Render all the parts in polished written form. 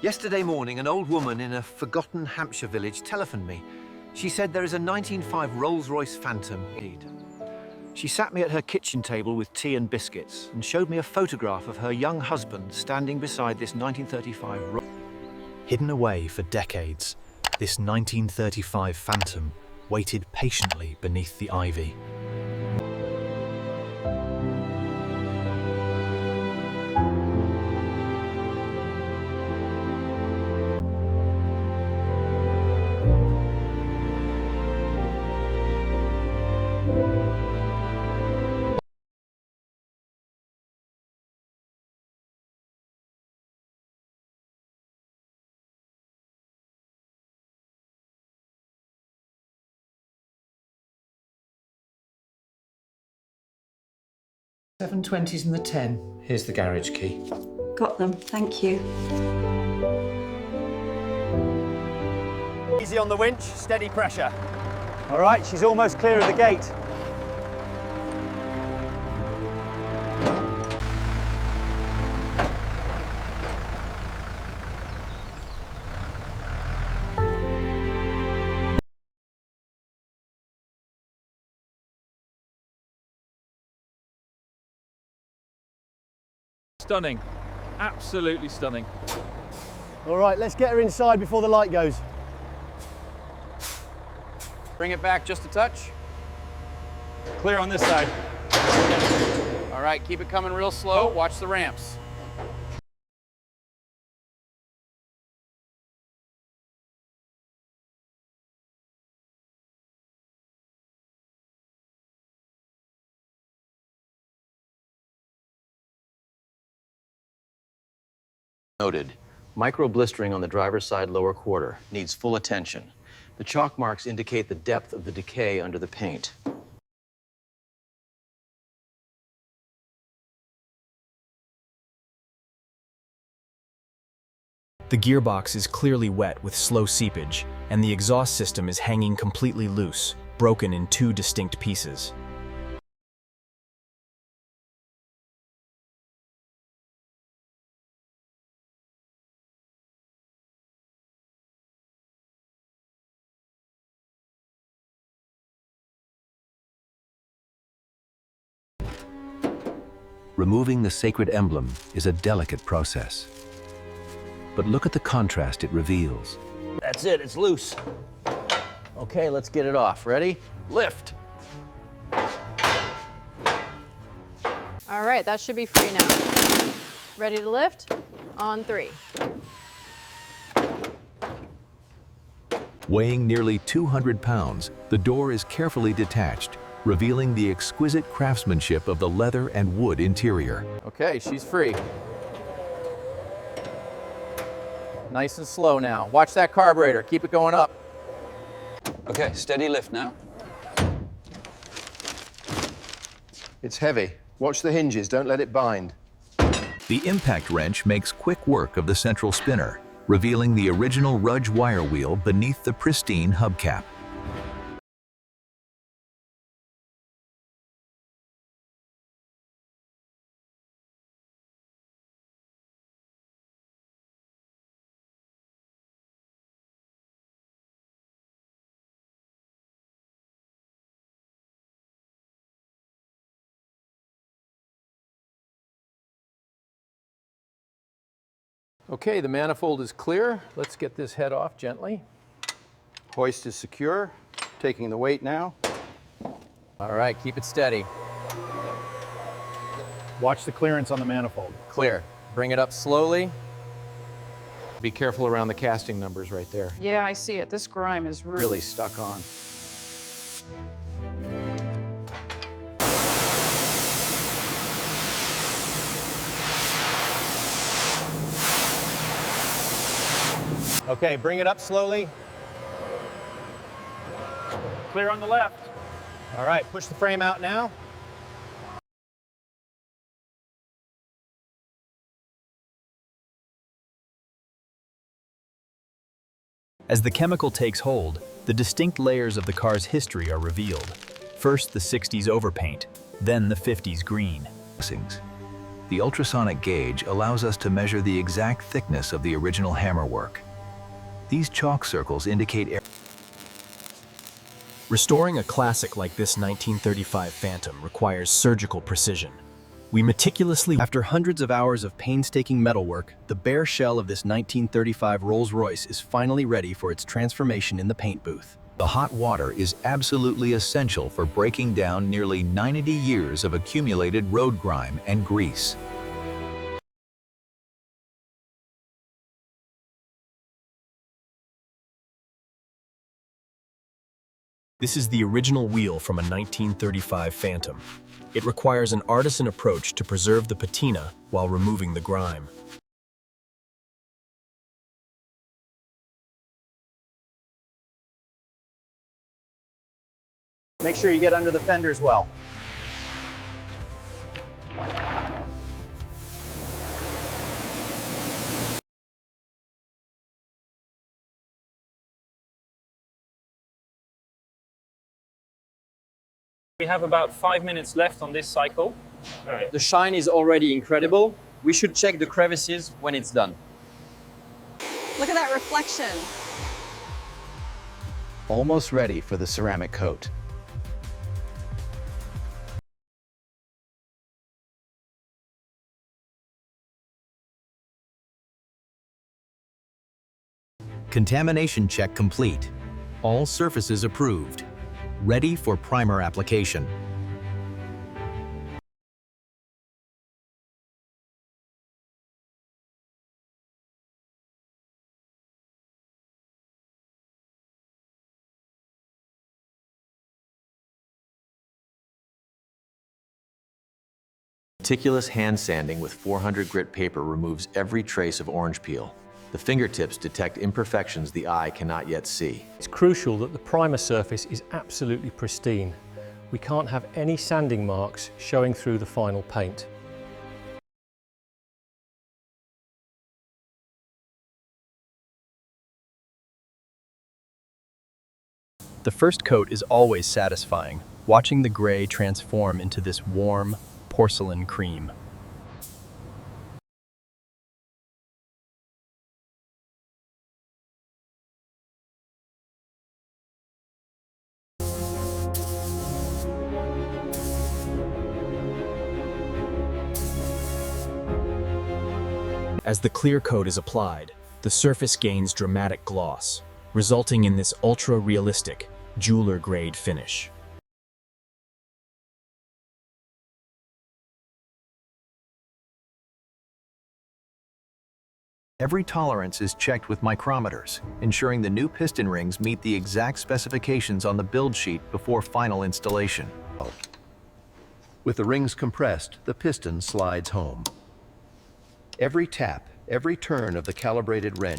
Yesterday morning, an old woman in a forgotten Hampshire village telephoned me. She said there is a 1905 Rolls-Royce Phantom. She sat me at her kitchen table with tea and biscuits and showed me a photograph of her young husband standing beside this 1935 Rolls. Hidden away for decades, this 1935 Phantom waited patiently beneath the ivy. $7.20s and the 10. Here's the garage key. Got them, thank you. Easy on the winch, steady pressure. All right, she's almost clear of the gate. Stunning, absolutely stunning. All right, let's get her inside before the light goes. Bring it back just a touch. Clear on this side. All right, keep it coming real slow. Watch the ramps. Noted. Micro blistering on the driver's side lower quarter needs full attention. The chalk marks indicate the depth of the decay under the paint. The gearbox is clearly wet with slow seepage, and the exhaust system is hanging completely loose, broken in two distinct pieces. Removing the sacred emblem is a delicate process. But look at the contrast it reveals. That's it, it's loose. Okay, let's get it off. Ready? Lift. All right, that should be free now. Ready to lift? On 3. Weighing nearly 200 pounds, the door is carefully detached, revealing the exquisite craftsmanship of the leather and wood interior. Okay, she's free. Nice and slow now. Watch that carburetor. Keep it going up. Okay, steady lift now. It's heavy. Watch the hinges, don't let it bind. The impact wrench makes quick work of the central spinner, revealing the original Rudge wire wheel beneath the pristine hubcap. Okay, the manifold is clear. Let's get this head off gently. Hoist is secure. Taking the weight now. All right, keep it steady. Watch the clearance on the manifold. Clear. Bring it up slowly. Be careful around the casting numbers right there. Yeah, I see it. This grime is Really stuck on. Okay, bring it up slowly. Clear on the left. All right, push the frame out now. As the chemical takes hold, the distinct layers of the car's history are revealed. First the 60s overpaint, then the 50s green. The ultrasonic gauge allows us to measure the exact thickness of the original hammerwork. These chalk circles indicate air. Restoring a classic like this 1935 Phantom requires surgical precision. We meticulously... After hundreds of hours of painstaking metalwork, the bare shell of this 1935 Rolls-Royce is finally ready for its transformation in the paint booth. The hot water is absolutely essential for breaking down nearly 90 years of accumulated road grime and grease. This is the original wheel from a 1935 Phantom. It requires an artisan approach to preserve the patina while removing the grime. Make sure you get under the fenders well. We have about 5 minutes left on this cycle. The shine is already incredible. We should check the crevices when it's done. Look at that reflection. Almost ready for the ceramic coat. Contamination check complete. All surfaces approved. Ready for primer application. Meticulous hand sanding with 400 grit paper removes every trace of orange peel. The fingertips detect imperfections the eye cannot yet see. It's crucial that the primer surface is absolutely pristine. We can't have any sanding marks showing through the final paint. The first coat is always satisfying, watching the gray transform into this warm porcelain cream. As the clear coat is applied, the surface gains dramatic gloss, resulting in this ultra-realistic, jeweler-grade finish. Every tolerance is checked with micrometers, ensuring the new piston rings meet the exact specifications on the build sheet before final installation. With the rings compressed, the piston slides home. Every tap, every turn of the calibrated wrench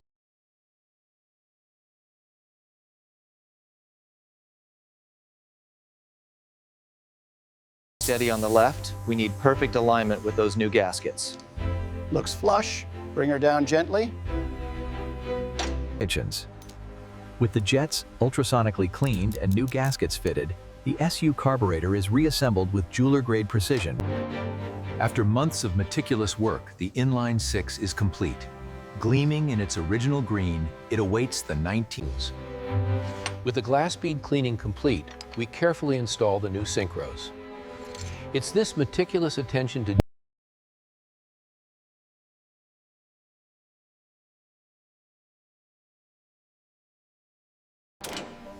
Steady on the left, we need perfect alignment with those new gaskets. Looks flush. Bring her down gently. With the jets ultrasonically cleaned and new gaskets fitted, the SU carburetor is reassembled with jeweler-grade precision. After months of meticulous work, the inline 6 is complete. Gleaming in its original green, it awaits the 19s. With the glass bead cleaning complete, we carefully install the new synchros. It's this meticulous attention to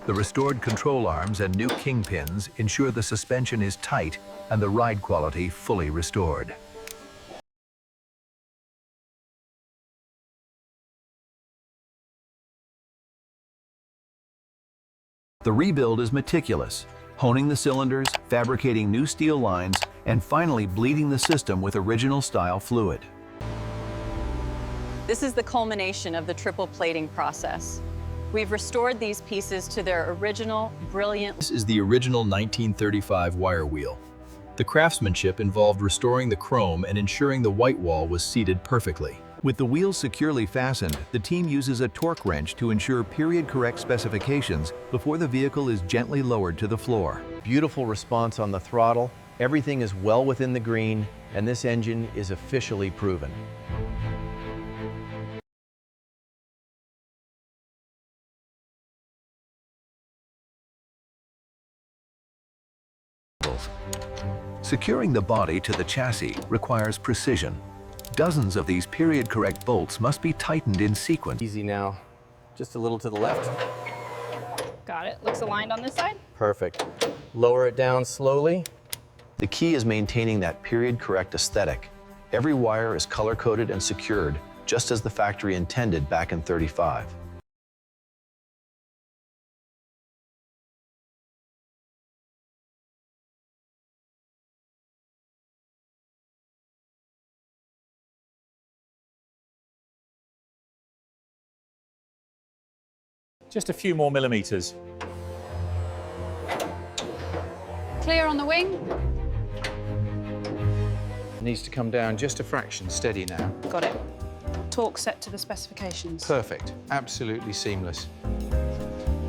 The restored control arms and new kingpins ensure the suspension is tight and the ride quality fully restored. The rebuild is meticulous, honing the cylinders, fabricating new steel lines, and finally bleeding the system with original style fluid. This is the culmination of the triple plating process. We've restored these pieces to their original, brilliant... This is the original 1935 wire wheel. The craftsmanship involved restoring the chrome and ensuring the white wall was seated perfectly. With the wheels securely fastened, the team uses a torque wrench to ensure period-correct specifications before the vehicle is gently lowered to the floor. Beautiful response on the throttle. Everything is well within the green, and this engine is officially proven. Securing the body to the chassis requires precision. Dozens of these period-correct bolts must be tightened in sequence. Easy now. Just a little to the left. Got it. Looks aligned on this side. Perfect. Lower it down slowly. The key is maintaining that period-correct aesthetic. Every wire is color-coded and secured, just as the factory intended back in '35. Just a few more millimeters. Clear on the wing. Needs to come down just a fraction. Steady now. Got it. Torque set to the specifications. Perfect. Absolutely seamless.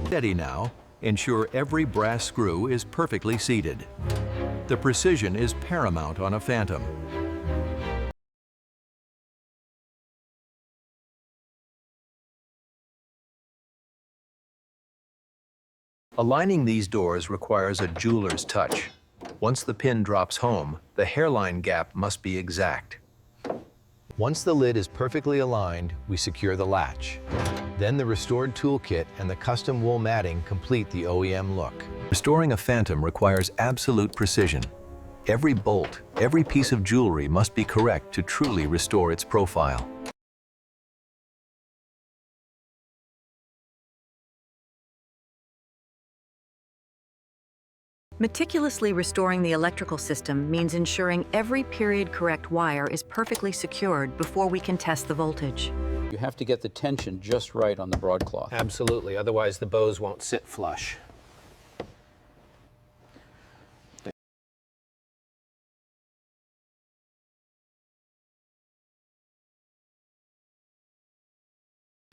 Steady now. Ensure every brass screw is perfectly seated. The precision is paramount on a Phantom. Aligning these doors requires a jeweler's touch. Once the pin drops home, the hairline gap must be exact. Once the lid is perfectly aligned, we secure the latch. Then the restored toolkit and the custom wool matting complete the OEM look. Restoring a Phantom requires absolute precision. Every bolt, every piece of jewelry must be correct to truly restore its profile. Meticulously restoring the electrical system means ensuring every period-correct wire is perfectly secured before we can test the voltage. You have to get the tension just right on the broadcloth. Absolutely, otherwise the bows won't sit flush.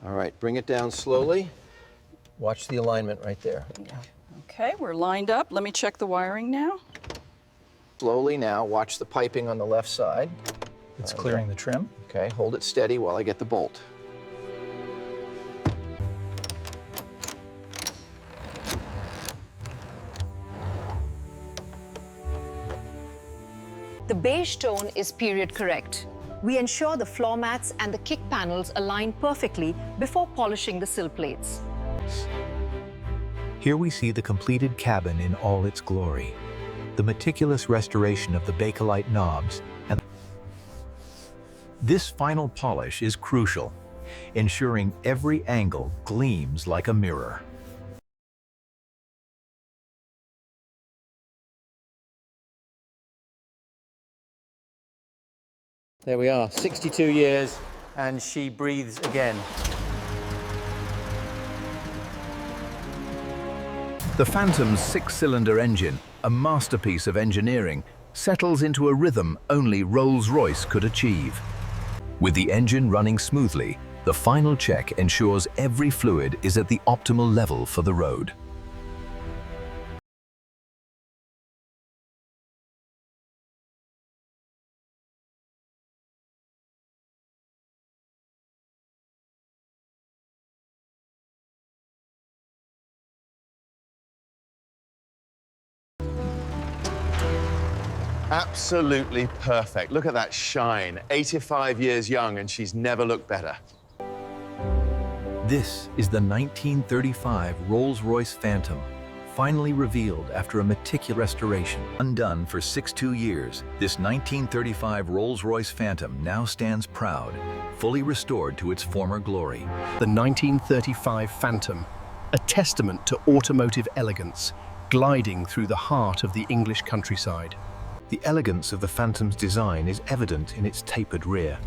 All right, bring it down slowly. Watch the alignment right there. Okay, we're lined up. Let me check the wiring now. Slowly now, watch the piping on the left side. It's clearing the trim. Okay, hold it steady while I get the bolt. The beige tone is period correct. We ensure the floor mats and the kick panels align perfectly before polishing the sill plates. Here we see the completed cabin in all its glory. The meticulous restoration of the Bakelite knobs and this final polish is crucial, ensuring every angle gleams like a mirror. There we are, 62 years, and she breathes again. The Phantom's six-cylinder engine, a masterpiece of engineering, settles into a rhythm only Rolls-Royce could achieve. With the engine running smoothly, the final check ensures every fluid is at the optimal level for the road. Absolutely perfect. Look at that shine. 85 years young and she's never looked better. This is the 1935 Rolls-Royce Phantom, finally revealed after a meticulous restoration. Undone for 62 years, this 1935 Rolls-Royce Phantom now stands proud, fully restored to its former glory. The 1935 Phantom, a testament to automotive elegance, gliding through the heart of the English countryside. The elegance of the Phantom's design is evident in its tapered rear.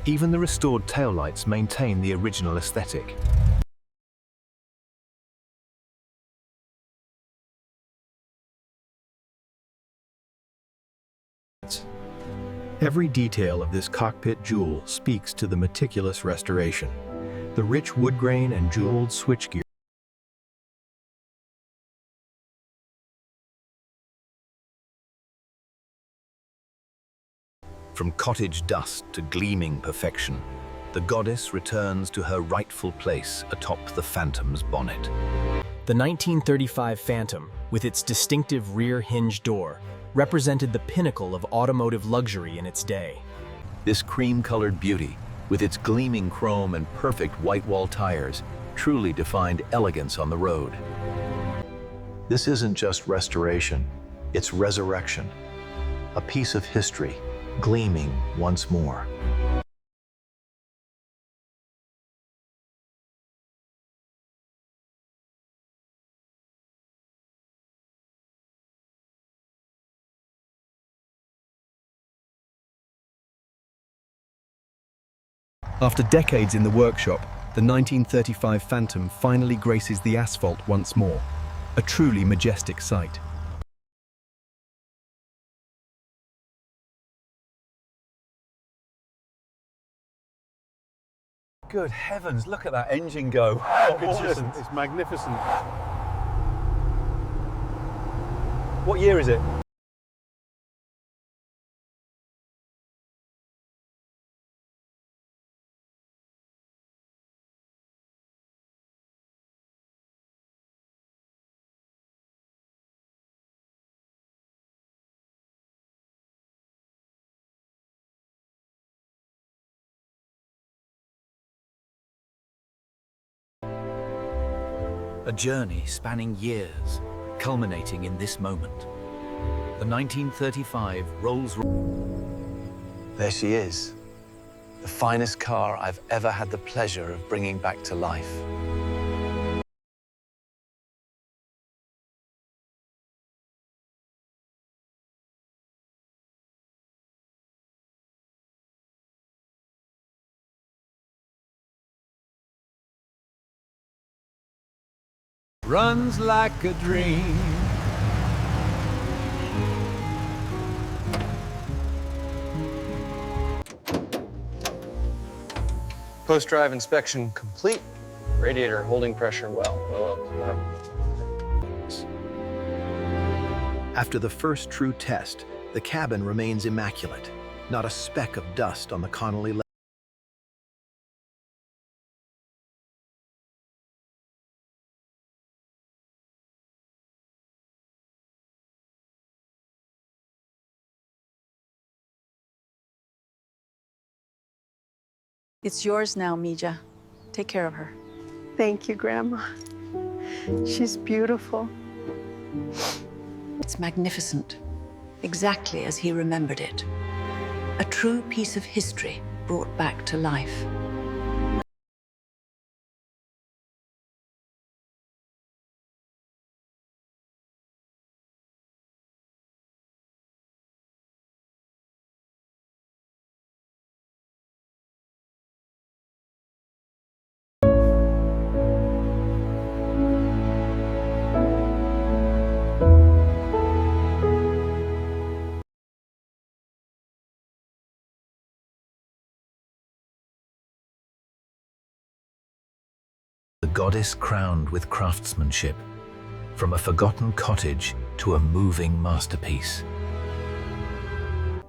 Even the restored taillights maintain the original aesthetic. Every detail of this cockpit jewel speaks to the meticulous restoration. The rich wood grain and jeweled switchgear From cottage dust to gleaming perfection, the goddess returns to her rightful place atop the Phantom's bonnet. The 1935 Phantom, with its distinctive rear hinge door, represented the pinnacle of automotive luxury in its day. This cream-colored beauty, with its gleaming chrome and perfect white wall tires, truly defined elegance on the road. This isn't just restoration, it's resurrection. A piece of history, gleaming once more. After decades in the workshop, the 1935 Phantom finally graces the asphalt once more. A truly majestic sight. Good heavens, look at that engine go. It's magnificent. What year is it? A journey spanning years, culminating in this moment. The 1935 Rolls-Royce. There she is. The finest car I've ever had the pleasure of bringing back to life. Runs like a dream. Post-drive inspection complete. Radiator holding pressure well. After the first true test, the cabin remains immaculate. Not a speck of dust on the Connolly level. It's yours now, Mija. Take care of her. Thank you, Grandma. She's beautiful. It's magnificent, exactly as he remembered it. A true piece of history brought back to life. The goddess crowned with craftsmanship, from a forgotten cottage to a moving masterpiece.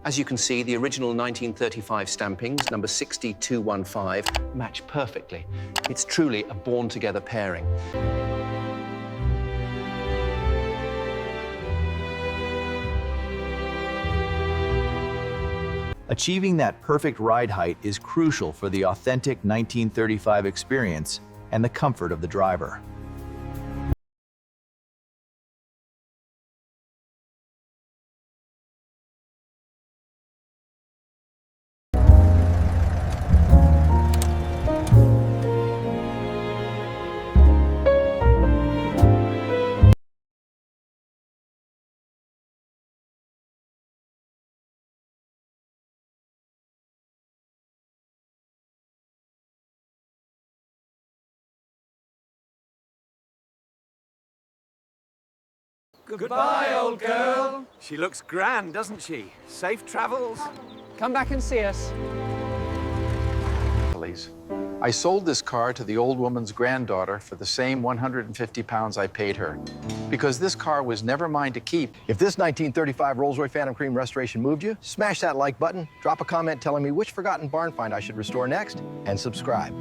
As you can see, the original 1935 stampings, number 6215, match perfectly. It's truly a born-together pairing. Achieving that perfect ride height is crucial for the authentic 1935 experience and the comfort of the driver. Goodbye, old girl. She looks grand, doesn't she? Safe travels. Come back and see us. Please. I sold this car to the old woman's granddaughter for the same 150 pounds I paid her, because this car was never mine to keep. If this 1935 Rolls-Royce Phantom Cream restoration moved you, smash that like button, drop a comment telling me which forgotten barn find I should restore next, and subscribe.